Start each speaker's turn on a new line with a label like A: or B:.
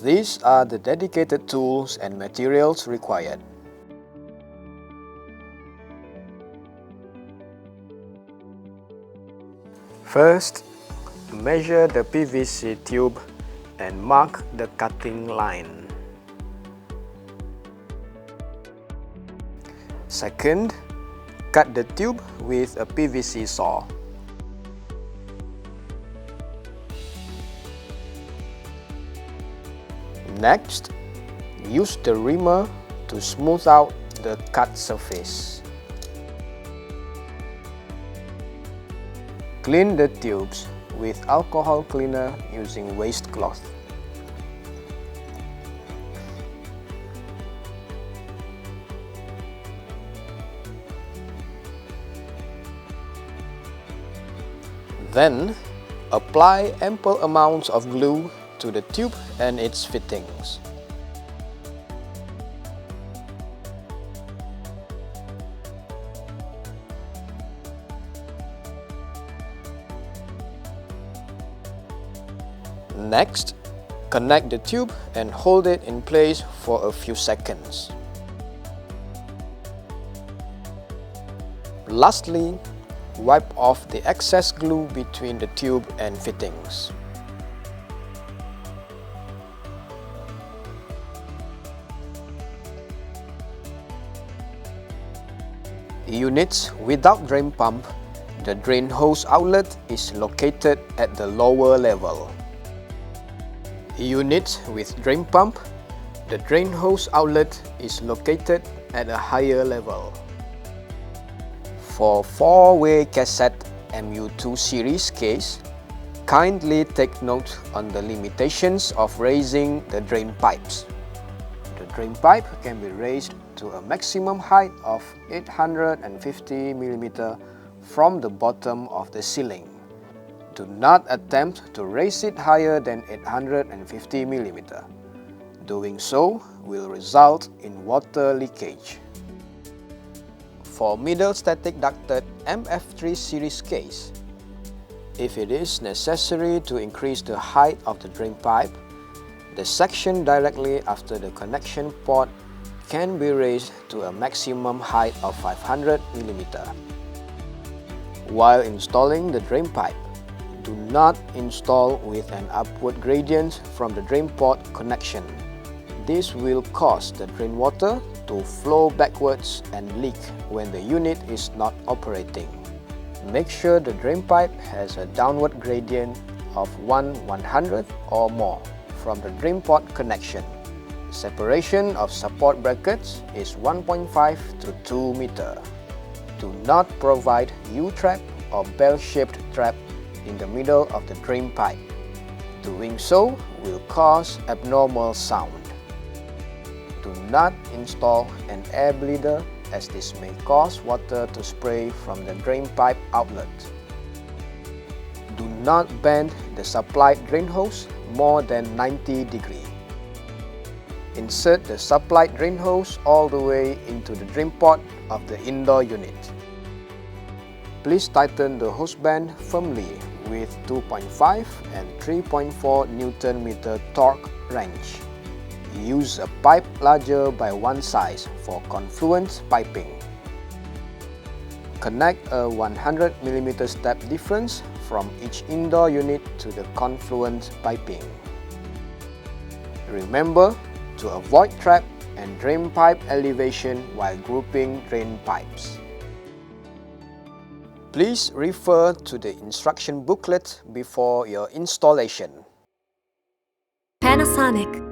A: These are the dedicated tools and materials required. First, measure the PVC tube and mark the cutting line. Second, cut the tube with a PVC saw. Next, use the reamer to smooth out the cut surface. Clean the tubes with alcohol cleaner using waste cloth. Then, apply ample amounts of glue to the tube and its fittings. Next, connect the tube and hold it in place for a few seconds. Lastly, wipe off the excess glue between the tube and fittings. Units without drain pump, the drain hose outlet is located at the lower level. Units with drain pump, the drain hose outlet is located at a higher level. For 4-way cassette ME2 series case, kindly take note on the limitations of raising the drain pipes. The drain pipe can be raised to a maximum height of 850 mm from the bottom of the ceiling. Do not attempt to raise it higher than 850 mm. Doing so will result in water leakage. For middle static ducted MF3 series case, if it is necessary to increase the height of the drain pipe, the section directly after the connection port can be raised to a maximum height of 500 mm. While installing the drain pipe, do not install with an upward gradient from the drain port connection. This will cause the drain water to flow backwards and leak when the unit is not operating. Make sure the drain pipe has a downward gradient of 1/100 or more from the drain port connection. Separation of support brackets is 1.5 to 2 meter. Do not provide U-trap or bell-shaped trap in the middle of the drain pipe. Doing so will cause abnormal sound. Do not install an air bleeder as this may cause water to spray from the drain pipe outlet. Do not bend the supplied drain hose more than 90 degrees. Insert the supplied drain hose all the way into the drain port of the indoor unit. Please tighten the hose band firmly with 2.5 and 3.4 Nm torque range. Use a pipe larger by one size for confluence piping. Connect a 100 mm step difference from each indoor unit to the confluence piping. Remember to avoid trap and drain pipe elevation while grouping drain pipes. Please refer to the instruction booklet before your installation.
B: Panasonic.